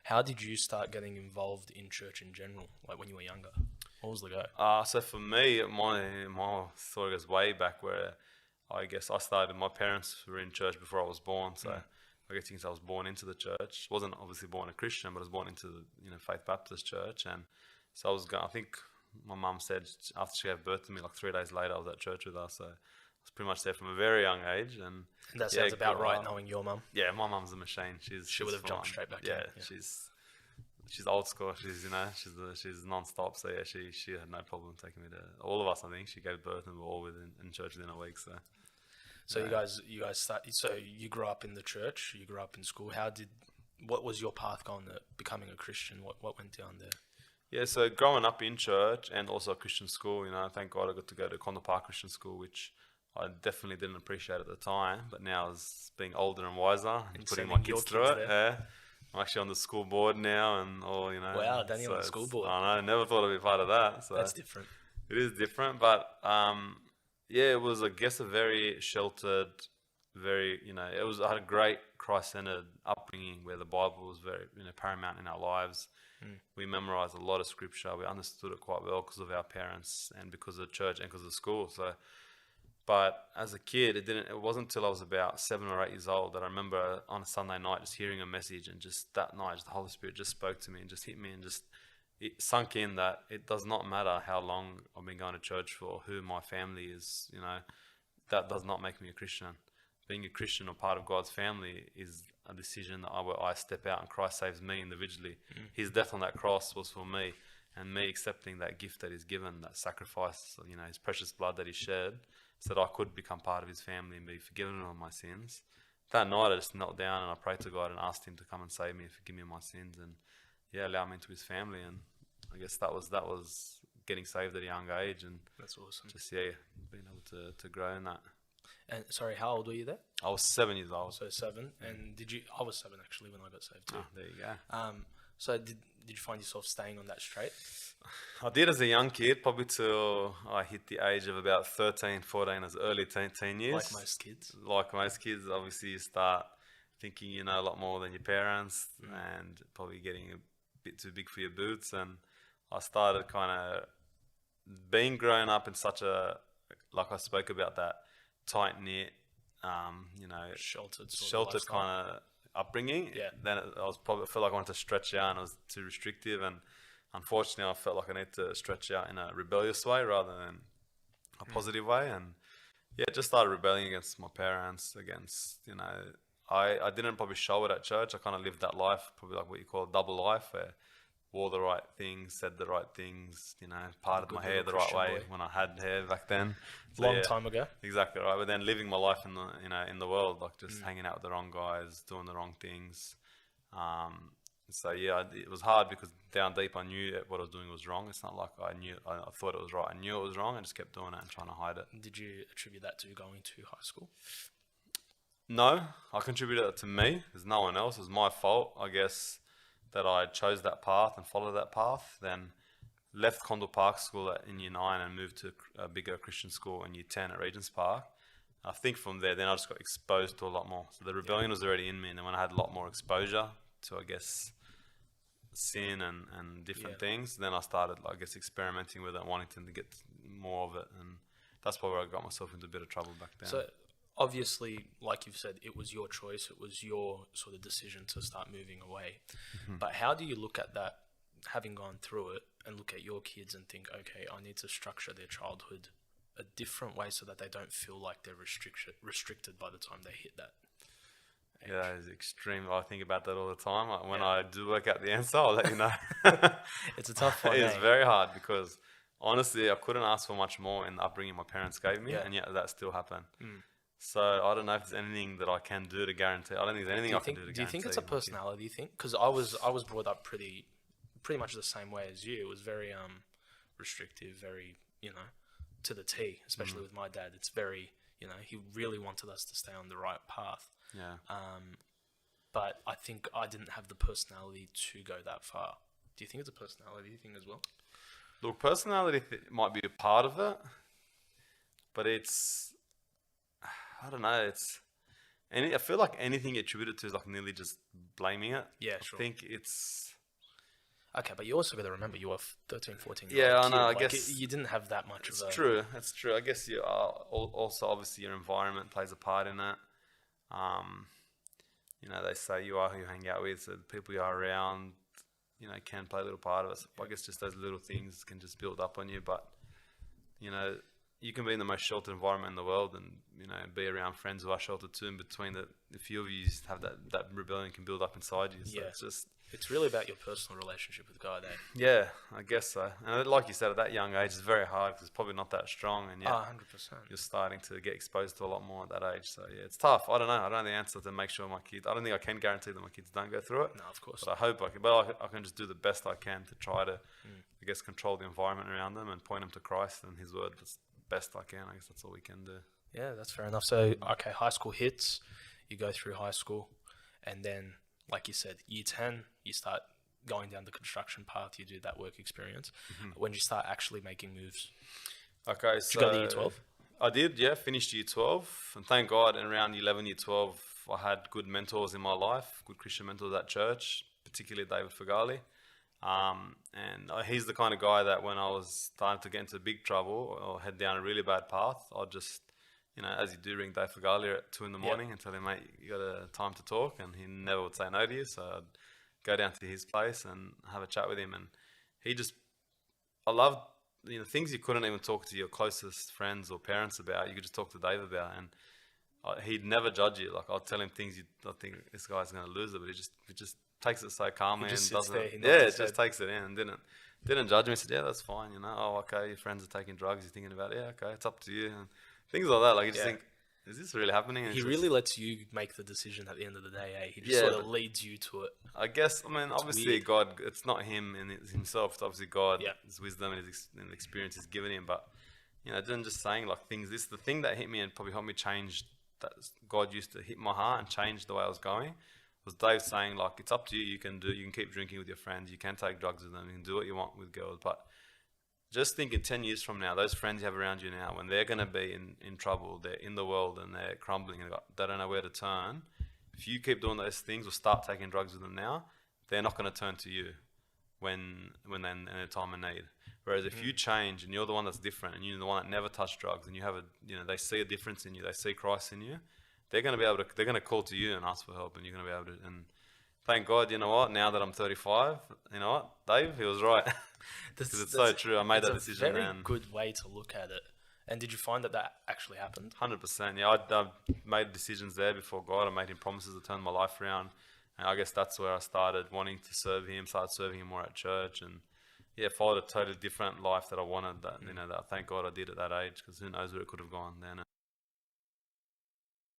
How did you start getting involved in church in general, like when you were younger? What was the go? So for me, my story goes way back where I guess I started. My parents were in church before I was born, so I guess you can say I was born into the church. Wasn't obviously born a Christian, but I was born into the Faith Baptist Church, and so I was going. I think my mum said after she gave birth to me, like 3 days later, I was at church with her. So I was pretty much there from a very young age, and And that yeah, sounds about grew right, up. knowing your mum. Yeah, my mum's a machine. She would She's have jumped fine. straight back in. Yeah, Yeah. she's old school. She's non-stop. So yeah, she had no problem taking me to all of us. I think she gave birth and we were all in church within a week. So So yeah. you guys start. So you grew up in the church. You grew up in school. What was your path going to becoming a Christian? What went down there? Yeah, so growing up in church and also a Christian school, thank God I got to go to Condor Park Christian School, which I definitely didn't appreciate at the time. But now, as being older and wiser and And putting sending my your kids through kids it, there. yeah, I'm actually on the school board now, and all Wow, Danny so on the school board. I know, never thought I'd be part of that. So That's different. it is different, but yeah, it was, I guess, a very sheltered, very, it was, I had a great Christ-centered upbringing where the Bible was very, paramount in our lives. We memorized a lot of scripture. We understood it quite well because of our parents and because of church and because of school. So, but as a kid, it wasn't until I was about 7 or 8 years old that I remember on a Sunday night just hearing a message, and just that night, just the Holy Spirit just spoke to me and just hit me, and just it sunk in that it does not matter how long I've been going to church for, who my family is, that does not make me a Christian. Being a Christian or part of God's family is a decision that where I step out and Christ saves me individually. His death on that cross was for me, and me accepting that gift that He's given, that sacrifice, His precious blood that He shed, so that I could become part of His family and be forgiven of my sins. That night I just knelt down and I prayed to God and asked Him to come and save me and forgive me my sins, and yeah, allow me into His family. And I guess that was getting saved at a young age, and That's awesome. just being able to grow in that. And sorry, how old were you there? I was 7 years old. So 7. And I was 7 actually when I got saved too. Oh, there you go. So did you find yourself staying on that straight? I did as a young kid, probably till I hit the age of about 13, 14, as early teen years. Like most kids. Like most kids, obviously you start thinking you know a lot more than your parents, and probably getting a bit too big for your boots. And I started kind of being grown up in such a, like I spoke about, that tight knit, Sheltered sort of sheltered lifestyle. kind of upbringing. Yeah. Then I felt like I wanted to stretch out, and it was too restrictive. And unfortunately, I felt like I need to stretch out in a rebellious way rather than a positive way. And yeah, just started rebelling against my parents, against, I didn't probably show it at church. I kind of lived that life, probably like what you call a double life, where wore the right things, said the right things, parted Good my hair little the right Christian way boy. when I had hair back then. So, Long yeah, time ago. exactly right. But then living my life in the world, like just hanging out with the wrong guys, doing the wrong things. So yeah, it was hard because down deep I knew that what I was doing was wrong. It's not like I thought it was right. I knew it was wrong. I just kept doing it and trying to hide it. Did you attribute that to going to high school? No, I contributed it to me. There's no one else. It was my fault, I guess, that I chose that path and followed that path. Then left Condor Park School in year 9 and moved to a bigger Christian school in year 10 at Regent's Park. I think from there, then I just got exposed to a lot more. So the rebellion was already in me, and then when I had a lot more exposure to, I guess, sin and different things, then I started, I guess, experimenting with it, wanting to get more of it, and that's probably where I got myself into a bit of trouble back then. So obviously, like you've said, it was your choice. It was your sort of decision to start moving away. But how do you look at that, having gone through it, and look at your kids and think, okay, I need to structure their childhood a different way so that they don't feel like they're restricted by the time they hit that age? Yeah, it's extreme. I think about that all the time. Like, when I do work out the answer, I'll let you know. It's a tough one. It's eh? very hard because honestly, I couldn't ask for much more in the upbringing my parents gave me, Yeah. and yet that still happened. So I don't know if there's anything that I can do to guarantee. I don't think there's anything I can do to guarantee. Do you think it's a personality thing? Because I was brought up pretty much the same way as you. It was very restrictive, very to the T. Especially with my dad, it's very he really wanted us to stay on the right path. Yeah. But I think I didn't have the personality to go that far. Do you think it's a personality thing as well? Look, personality might be a part of it, but I don't know. I feel like anything attributed to is like nearly just blaming it. Yeah, I sure. think it's Okay, but you also got to remember you were 13, 14 year Yeah, old I know. kid. I Like, guess you didn't have that much of it's a... true. That's true. I guess you are also obviously your environment plays a part in it. Um, they say you are who you hang out with, so the people you are around, can play a little part of it. So I guess just those little things can just build up on you. But you can be in the most sheltered environment in the world, and be around friends who are sheltered too. In between the few of you have that rebellion can build up inside you. So Yeah. It's really about your personal relationship with God, eh? Yeah, I guess so. And like you said, at that young age, it's very hard because it's probably not that strong, and yet 100%. you're starting to get exposed to a lot more at that age. So yeah, it's tough. I don't know. I don't know the answer to make sure my kids. I don't think I can guarantee that my kids don't go through it. No, of course. But I hope I can. But I can just do the best I can to try to, I guess, control the environment around them and point them to Christ and His Word as best I can. I guess that's all we can do. Yeah, that's fair enough. So, okay, high school hits, you go through high school, and then, like you said, year 10, you start going down the construction path, you do that work experience. When you start actually making moves. Okay, Did so you go to year 12? I did, yeah, finished year 12. And thank God, in around 11, year 12, I had good mentors in my life, good Christian mentors at church, particularly David Fagali. And he's the kind of guy that when I was starting to get into big trouble or head down a really bad path, I'd just, as you do, ring Dave Fagali at 2 in the morning and tell him, mate, you got a time to talk, and he never would say no to you. So I'd go down to his place and have a chat with him. And I loved, things you couldn't even talk to your closest friends or parents about, you could just talk to Dave about. And he'd never judge you. Like, I'll tell him things I think this guy's going to lose it, but he just takes it so calmly and doesn't. Just takes it in and didn't judge me. He said, yeah, that's fine. Oh, okay, your friends are taking drugs. You're thinking about it. Yeah, okay, it's up to you. And things like that. Like, you just think, is this really happening? And he really lets you make the decision at the end of the day, eh? He just sort of leads you to it. I guess, obviously weird. God, it's not him and himself. It's obviously God, Yeah. his wisdom and his experience he's given him. But, then just saying like things, the thing that hit me and probably helped me change, that God used to hit my heart and change the way I was going, was Dave saying like, it's up to you. You can keep drinking with your friends. You can take drugs with them. You can do what you want with girls. But just think in 10 years from now, those friends you have around you now, when they're going to be in trouble, they're in the world and they're crumbling and they don't know where to turn. If you keep doing those things or start taking drugs with them now, they're not going to turn to you when they're in a time of need. Whereas if you change and you're the one that's different and you're the one that never touched drugs and you have they see a difference in you, they see Christ in you, they're going to call to you and ask for help, and you're going to be able to. And thank God, you know what? Now that I'm 35, you know what, Dave, he was right. Because it's so true. I made that decision. It's a very good way to look at it. And did you find that actually happened? 100%. Yeah, I made decisions there before God. I made him promises to turn my life around. And I guess that's where I started wanting to serve him, started serving him more at church. And followed a totally different life that I wanted. That I thank God I did at that age, because who knows where it could have gone then.